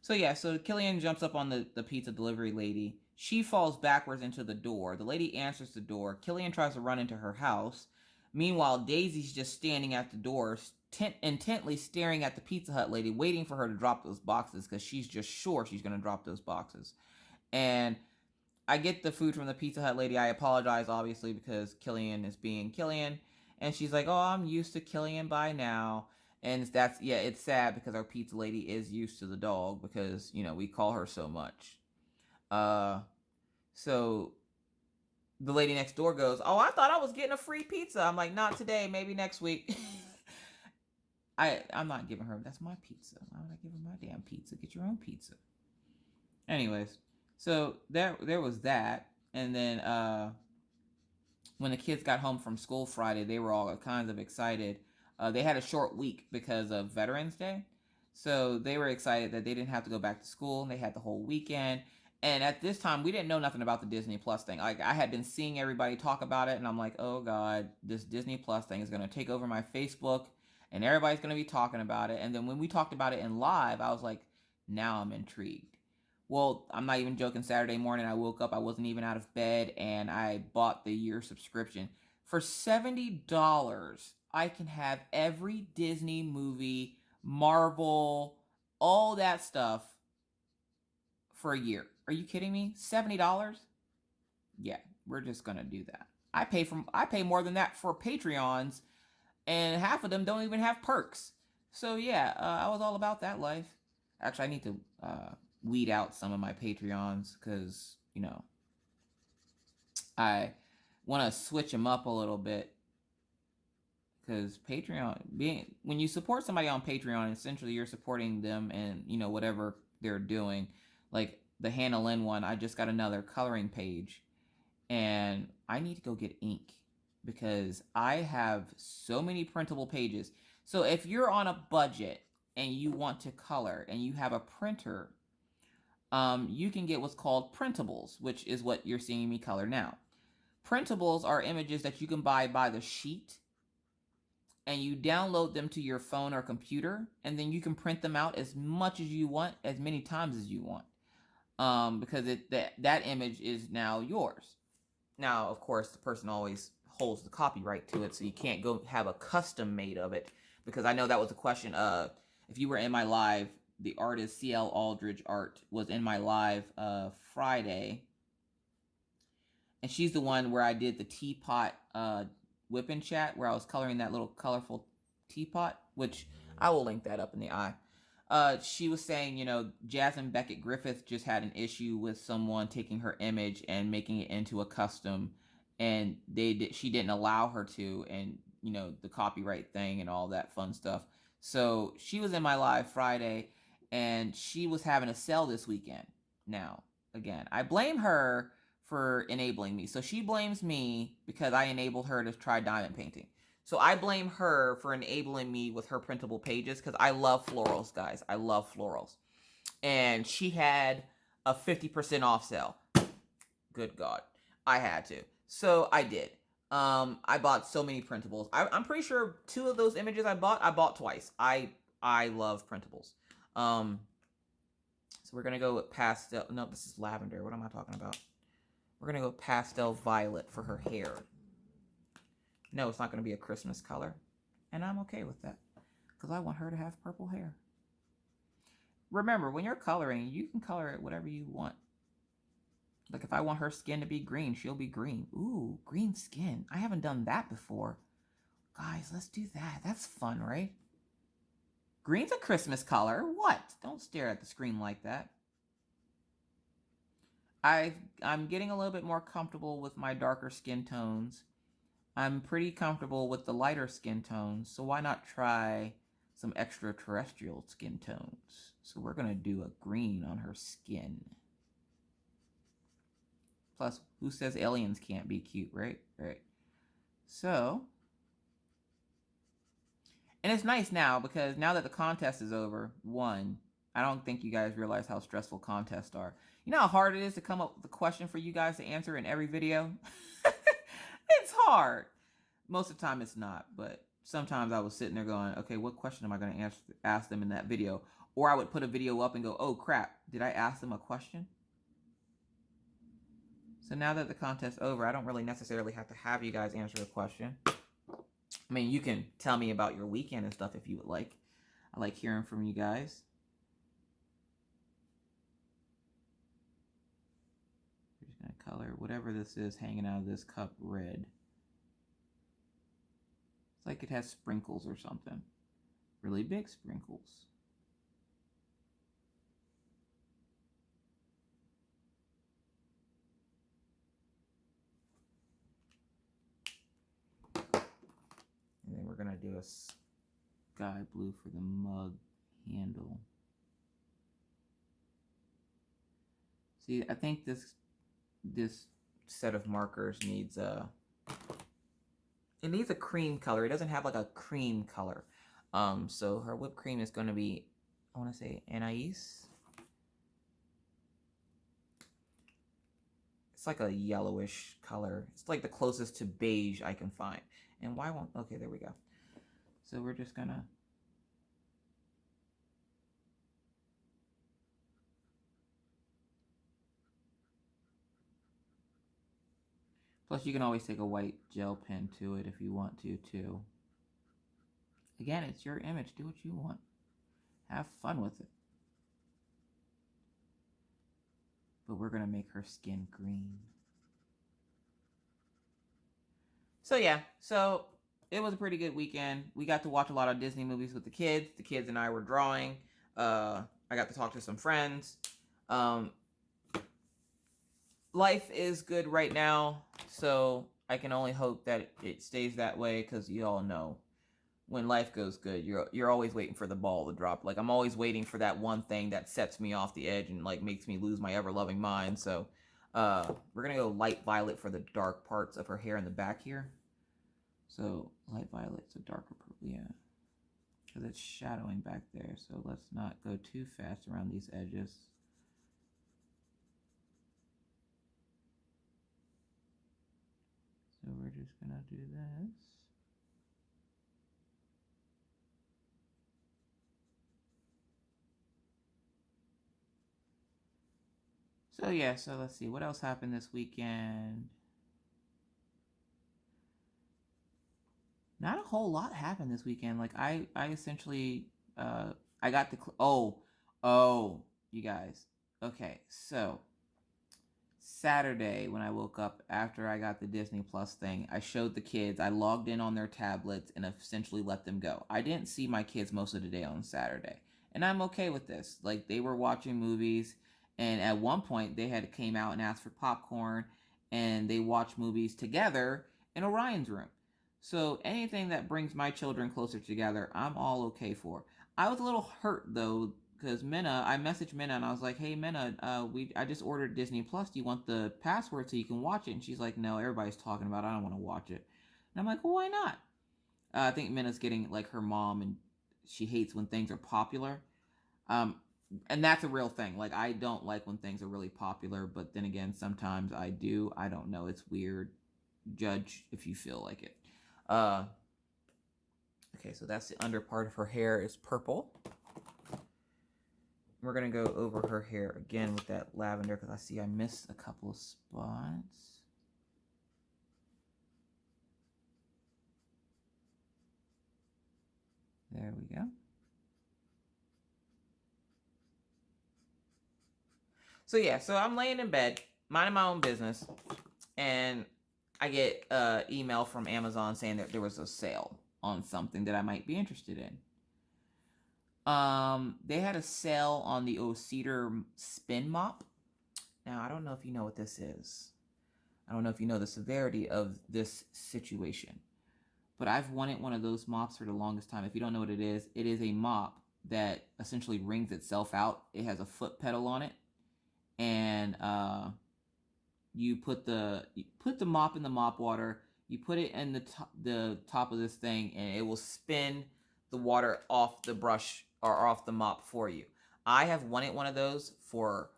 So yeah, so Killian jumps up on the pizza delivery lady. She falls backwards into the door. The lady answers the door. Killian tries to run into her house. Meanwhile, Daisy's just standing at the door, intently staring at the Pizza Hut lady, waiting for her to drop those boxes because she's just sure she's going to drop those boxes. And I get the food from the Pizza Hut lady. I apologize, obviously, because Killian is being Killian. And she's like, oh, I'm used to Killian by now. And it's sad because our pizza lady is used to the dog because, you know, we call her so much. So the lady next door goes, oh, I thought I was getting a free pizza. I'm like, not today, maybe next week. I'm not giving her, that's my pizza. Why would I give her my damn pizza? Get your own pizza. Anyways, so there was that. And then when the kids got home from school Friday, they were all kinds of excited. They had a short week because of Veterans Day. So they were excited that they didn't have to go back to school. They had the whole weekend. And at this time, we didn't know nothing about the Disney Plus thing. Like, I had been seeing everybody talk about it, and I'm like, oh, God, this Disney Plus thing is going to take over my Facebook, and everybody's going to be talking about it. And then when we talked about it in live, I was like, now I'm intrigued. Well, I'm not even joking. Saturday morning, I woke up. I wasn't even out of bed, and I bought the year subscription. For $70, I can have every Disney movie, Marvel, all that stuff for a year. Are you kidding me? $70? Yeah, we're just gonna do that. I pay more than that for Patreons, and half of them don't even have perks. So yeah, I was all about that life. Actually, I need to weed out some of my Patreons because, you know, I want to switch them up a little bit. Because when you support somebody on Patreon, essentially you're supporting them and, you know, whatever they're doing. Like the Hannah Lynn one, I just got another coloring page, and I need to go get ink because I have so many printable pages. So if you're on a budget and you want to color and you have a printer, you can get what's called printables, which is what you're seeing me color now. printables are images that you can buy by the sheet, and you download them to your phone or computer, and then you can print them out as much as you want, as many times as you want, because that image is now yours. Now, of course, the person always holds the copyright to it, so you can't go have a custom made of it, because I know that was a question. If you were in my live, the artist CL Aldridge Art was in my live Friday, and she's the one where I did the teapot whip-in chat, where I was coloring that little colorful teapot, which I will link that up in the eye. She was saying, you know, Jasmine Beckett Griffith just had an issue with someone taking her image and making it into a custom, and she didn't allow her to, and you know, the copyright thing and all that fun stuff. So she was in my live Friday, and she was having a sale this weekend. Now, again, I blame her for enabling me. So she blames me because I enabled her to try diamond painting. So I blame her for enabling me with her printable pages, because I love florals, guys. I love florals. And she had a 50% off sale. Good God. I had to. So I did. I bought so many printables. I'm pretty sure 2 of those images I bought twice. I love printables. So we're going to go with pastel. No, this is lavender. What am I talking about? We're going to go pastel violet for her hair. No, it's not going to be a Christmas color. And I'm okay with that, because I want her to have purple hair. Remember, when you're coloring, you can color it whatever you want. Like if I want her skin to be green, she'll be green. Ooh, green skin. I haven't done that before. Guys, let's do that. That's fun, right? Green's a Christmas color. What? Don't stare at the screen like that. I'm getting a little bit more comfortable with my darker skin tones. I'm pretty comfortable with the lighter skin tones, so why not try some extraterrestrial skin tones? So we're going to do a green on her skin. Plus, who says aliens can't be cute, right? Right. So, and it's nice now, because now that the contest is over, one, I don't think you guys realize how stressful contests are. You know how hard it is to come up with a question for you guys to answer in every video? It's hard. Most of the time it's not, but sometimes I was sitting there going, okay, what question am I going to ask them in that video? Or I would put a video up and go, oh crap, did I ask them a question? So now that the contest's over, I don't really necessarily have to have you guys answer a question. I mean, you can tell me about your weekend and stuff if you would like. I like hearing from you guys. We're just going to color whatever this is hanging out of this cup red. It's like it has sprinkles or something. Really big sprinkles. And then we're going to do a sky blue for the mug handle. See, I think this set of markers needs a cream color. It doesn't have like a cream color. So her whipped cream is going to be, I want to say anise. It's like a yellowish color. It's like the closest to beige I can find. And why won't, okay, there we go. So we're just gonna, plus you can always take a white gel pen to it if you want to too. Again, it's your image. Do what you want. Have fun with it. But we're gonna make her skin green. So yeah, so it was a pretty good weekend. We got to watch a lot of Disney movies with the kids. The kids and I were drawing. I got to talk to some friends. Life is good right now, so I can only hope that it stays that way, because you all know when life goes good, you're always waiting for the ball to drop. Like, I'm always waiting for that one thing that sets me off the edge and like makes me lose my ever-loving mind. So we're gonna go light violet for the dark parts of her hair in the back here. So light violet, so darker purple, yeah, because it's shadowing back there. So let's not go too fast around these edges. just gonna do this. So yeah, so let's see. What else happened this weekend? Not a whole lot happened this weekend. Like I essentially I got the you guys. Okay, so Saturday when I woke up after I got the Disney Plus thing, I showed the kids. I logged in on their tablets and essentially let them go. I didn't see my kids most of the day on Saturday, and I'm okay with this. Like they were watching movies, and at one point they had came out and asked for popcorn, and they watched movies together in Orion's room. So anything that brings my children closer together, I'm all okay for. I was a little hurt though because I messaged Minna and I was like, "Hey Minna, I just ordered Disney Plus. Do you want the password so you can watch it?" And she's like, "No, everybody's talking about it. I don't want to watch it." And I'm like, "Well, why not?" I think Minna's getting like her mom, and she hates when things are popular. And that's a real thing. Like I don't like when things are really popular, but then again, sometimes I do. I don't know. It's weird. Judge if you feel like it. Okay, so that's the under part of her hair is purple. We're going to go over her hair again with that lavender because I see I missed a couple of spots. There we go. So yeah, so I'm laying in bed, minding my own business, and I get an email from Amazon saying that there was a sale on something that I might be interested in. They had a sale on the Cedar spin mop. Now, I don't know if you know what this is. I don't know if you know the severity of this situation, but I've wanted one of those mops for the longest time. If you don't know what it is a mop that essentially wrings itself out. It has a foot pedal on it, and you put the mop in the mop water. You put it in the top of this thing, and it will spin the water off the brush or off the mop for you. I have wanted one of those forever.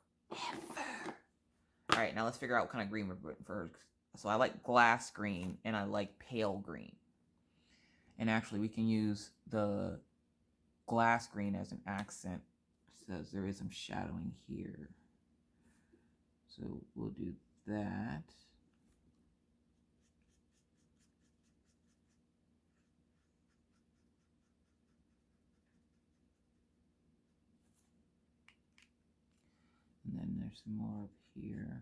All right, now let's figure out what kind of green we're putting first. So I like glass green, and I like pale green. And actually, we can use the glass green as an accent. It says there is some shadowing here. So we'll do that. And then there's some more up here.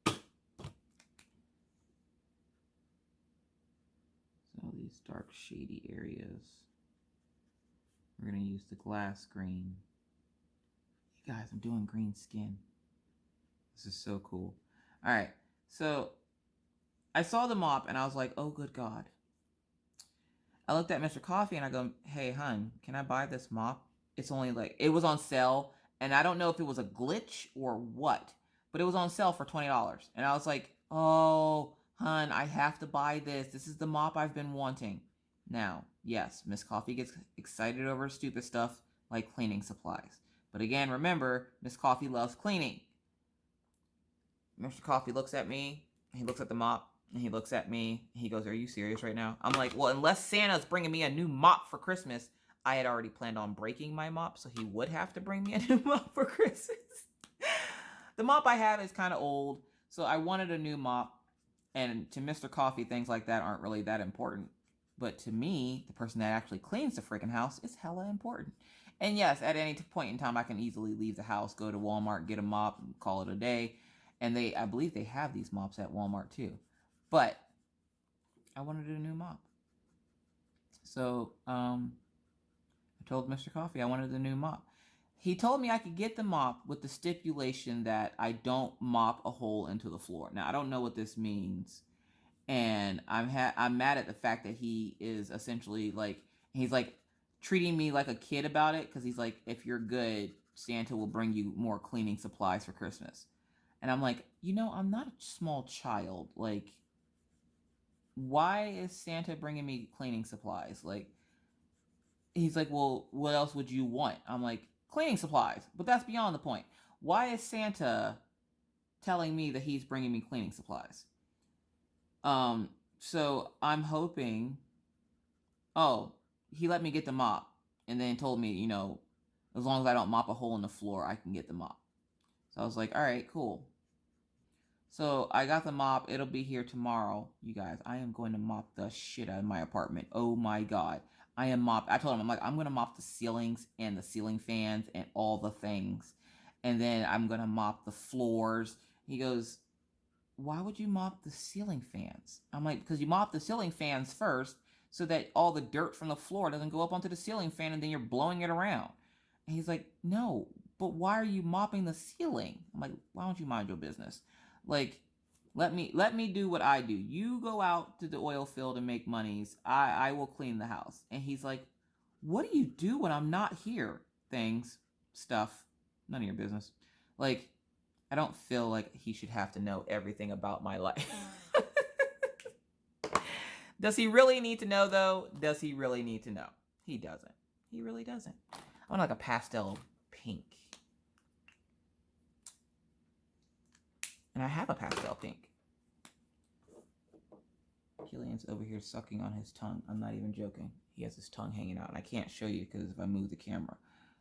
So all these dark shady areas. We're going to use the glass green. You guys, I'm doing green skin. This is so cool. All right, so I saw the mop and I was like, oh, good God. I looked at Mr. Coffee and I go, hey, hun, can I buy this mop? It's only like, it was on sale. And I don't know if it was a glitch or what, but it was on sale for $20. And I was like, oh, hun, I have to buy this. This is the mop I've been wanting. Now, yes, Miss Coffee gets excited over stupid stuff like cleaning supplies. But again, remember, Miss Coffee loves cleaning. Mr. Coffee looks at me, he looks at the mop, and he looks at me, he goes, are you serious right now? I'm like, well, unless Santa's bringing me a new mop for Christmas, I had already planned on breaking my mop, so he would have to bring me a new mop for Christmas. The mop I have is kind of old, so I wanted a new mop, and to Mr. Coffee, things like that aren't really that important. But to me, the person that actually cleans the freaking house is hella important. And yes, at any point in time, I can easily leave the house, go to Walmart, get a mop, and call it a day. And I believe they have these mops at Walmart too. But I wanted a new mop. So I told Mr. Coffee I wanted a new mop. He told me I could get the mop with the stipulation that I don't mop a hole into the floor. Now, I don't know what this means. And I'm mad at the fact that he is essentially like, he's like treating me like a kid about it. Because he's like, if you're good, Santa will bring you more cleaning supplies for Christmas. And I'm like, I'm not a small child. Like, why is Santa bringing me cleaning supplies? Like, he's like, well, what else would you want? I'm like, cleaning supplies. But that's beyond the point. Why is Santa telling me that he's bringing me cleaning supplies? So I'm hoping, oh, he let me get the mop and then told me, as long as I don't mop a hole in the floor, I can get the mop. So I was like, all right, cool. So I got the mop. It'll be here tomorrow. You guys, I am going to mop the shit out of my apartment. Oh my God. I told him, I'm going to mop the ceilings and the ceiling fans and all the things. And then I'm going to mop the floors. He goes, why would you mop the ceiling fans? I'm like, because you mop the ceiling fans first so that all the dirt from the floor doesn't go up onto the ceiling fan and then you're blowing it around. And he's like, no, but why are you mopping the ceiling? I'm like, why don't you mind your business? Like, let me do what I do. You go out to the oil field and make monies. I will clean the house. And he's like, what do you do when I'm not here? Things, stuff, none of your business. Like, I don't feel like he should have to know everything about my life. Does he really need to know, though? Does he really need to know? He doesn't. He really doesn't. I want like a pastel pink. And I have a pastel pink. Killian's over here sucking on his tongue. I'm not even joking. He has his tongue hanging out. And I can't show you because if I move the camera,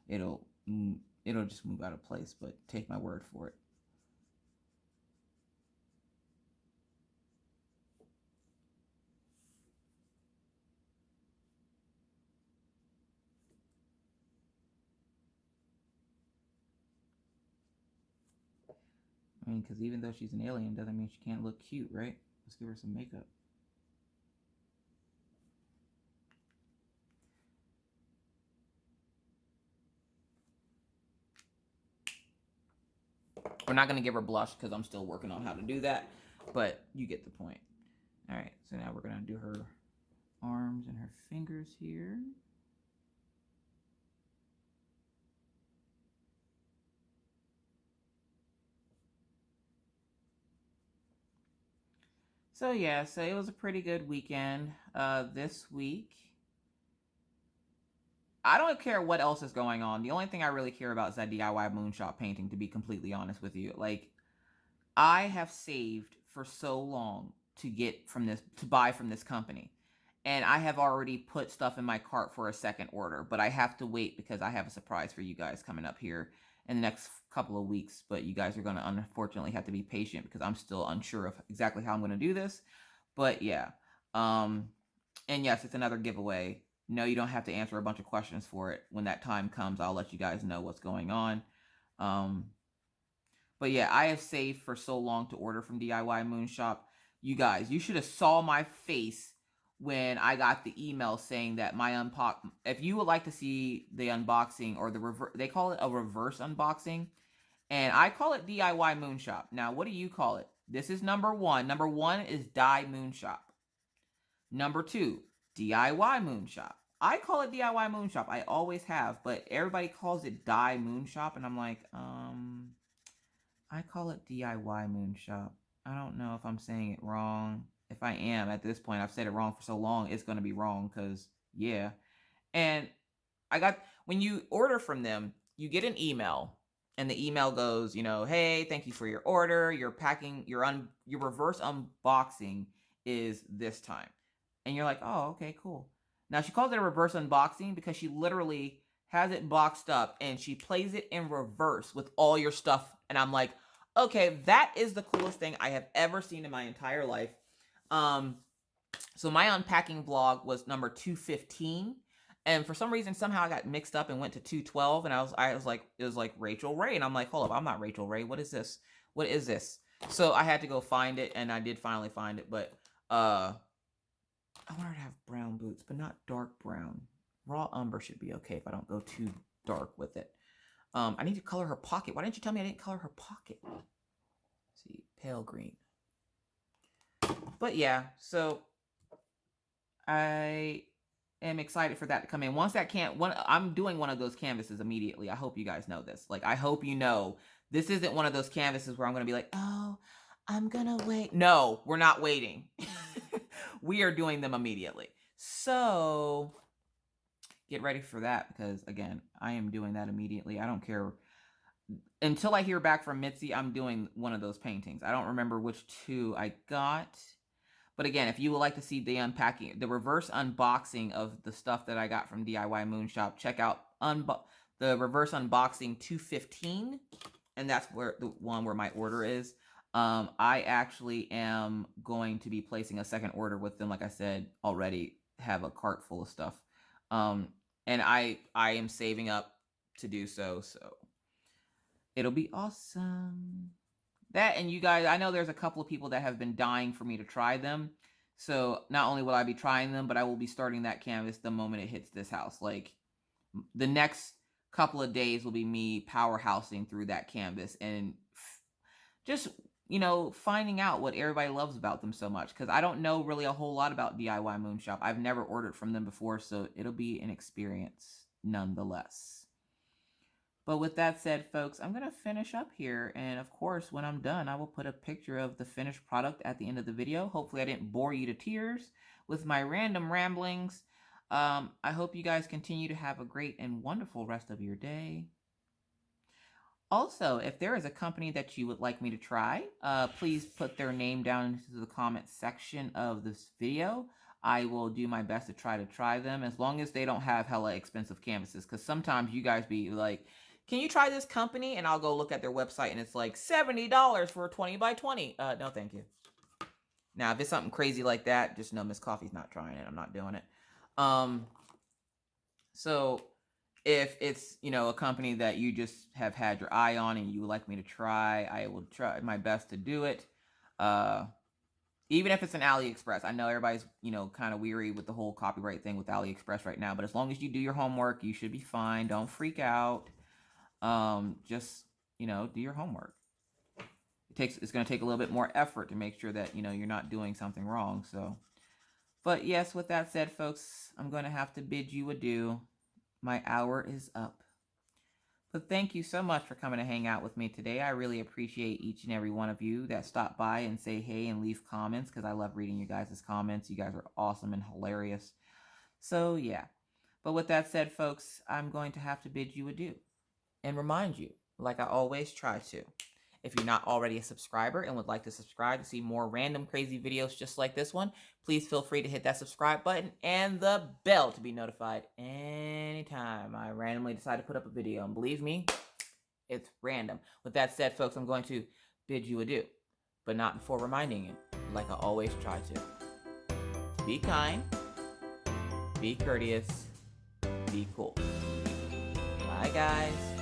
it'll just move out of place. But take my word for it. I mean, because even though she's an alien, doesn't mean she can't look cute, right? Let's give her some makeup. We're not going to give her blush because I'm still working on how to do that, but you get the point. All right, so now we're going to do her arms and her fingers here. So yeah, so it was a pretty good weekend. This week, I don't care what else is going on. The only thing I really care about is that DIY moonshot painting, to be completely honest with you. Like, I have saved for so long to buy from this company. And I have already put stuff in my cart for a second order, but I have to wait because I have a surprise for you guys coming up here in the next couple of weeks. But you guys are going to unfortunately have to be patient because I'm still unsure of exactly how I'm going to do this. But yeah. And yes, it's another giveaway. No, you don't have to answer a bunch of questions for it. When that time comes, I'll let you guys know what's going on. But yeah, I have saved for so long to order from DIY Moonshop. You guys, you should have saw my face when I got the email saying that if you would like to see the unboxing or they call it a reverse unboxing, and I call it DIY Moonshop. Now, what do you call it? This is number one. Number one is Die Moonshop. Number two, DIY Moonshop. I call it DIY Moonshop. I always have, but everybody calls it Die Moonshop, and I'm like, I call it DIY Moonshop. I don't know if I'm saying it wrong. If I am, at this point, I've said it wrong for so long, it's going to be wrong because, yeah. And when you order from them, you get an email, and the email goes, hey, thank you for your order. Your reverse unboxing is this time. And you're like, oh, okay, cool. Now, she calls it a reverse unboxing because she literally has it boxed up and she plays it in reverse with all your stuff. And I'm like, okay, that is the coolest thing I have ever seen in my entire life. So my unpacking vlog was number 215. And for some reason, somehow I got mixed up and went to 212. And I was like, it was like Rachel Ray. And I'm like, hold up, I'm not Rachel Ray. What is this? What is this? So I had to go find it. And I did finally find it. But, I want her to have brown boots, but not dark brown. Raw umber should be okay if I don't go too dark with it. I need to color her pocket. Why didn't you tell me I didn't color her pocket? Let's see, pale green. But yeah, so I am excited for that to come in. I'm doing one of those canvases immediately. I hope you guys know this. Like, I hope you know this isn't one of those canvases where I'm going to be like, oh, I'm going to wait. No, we're not waiting. We are doing them immediately. So, get ready for that, because again, I am doing that immediately. I don't care. Until I hear back from Mitzi, I'm doing one of those paintings. I don't remember which two I got. But again, if you would like to see the unpacking, the reverse unboxing of the stuff that I got from DIY Moon Shop, check out the reverse unboxing 215. And that's where the one where my order is. I actually am going to be placing a second order with them. Like I said, already have a cart full of stuff. And I am saving up to do so. So it'll be awesome. That, and you guys, I know there's a couple of people that have been dying for me to try them. So not only will I be trying them, but I will be starting that canvas the moment it hits this house. Like, the next couple of days will be me powerhousing through that canvas and just, you know, finding out what everybody loves about them so much. Because I don't know really a whole lot about DIY Moon Shop. I've never ordered from them before, so it'll be an experience nonetheless. But with that said, folks, I'm going to finish up here. And of course, when I'm done, I will put a picture of the finished product at the end of the video. Hopefully I didn't bore you to tears with my random ramblings. I hope you guys continue to have a great and wonderful rest of your day. Also, if there is a company that you would like me to try, please put their name down into the comment section of this video. I will do my best to try them, as long as they don't have hella expensive canvases. Because sometimes you guys be like, can you try this company? And I'll go look at their website and it's like $70 for a 20 by 20. No, thank you. Now, if it's something crazy like that, just know Miss Coffee's not trying it. I'm not doing it. So if it's, you know, a company that you just have had your eye on and you would like me to try, I will try my best to do it. Even if it's an AliExpress. I know everybody's, you know, kind of weary with the whole copyright thing with AliExpress right now, but as long as you do your homework, you should be fine. Don't freak out. Just, you know, do your homework. It's going to take a little bit more effort to make sure that, you know, you're not doing something wrong. So, but yes, with that said, folks, I'm going to have to bid you adieu. My hour is up. But thank you so much for coming to hang out with me today. I really appreciate each and every one of you that stop by and say hey and leave comments, because I love reading you guys' comments. You guys are awesome and hilarious. So, yeah. But with that said, folks, I'm going to have to bid you adieu. And remind you, like I always try to, if you're not already a subscriber and would like to subscribe to see more random crazy videos just like this one, please feel free to hit that subscribe button and the bell to be notified anytime I randomly decide to put up a video. And believe me, it's random. With that said, folks, I'm going to bid you adieu, but not before reminding you, like I always try to, be kind, be courteous, be cool. Bye, guys.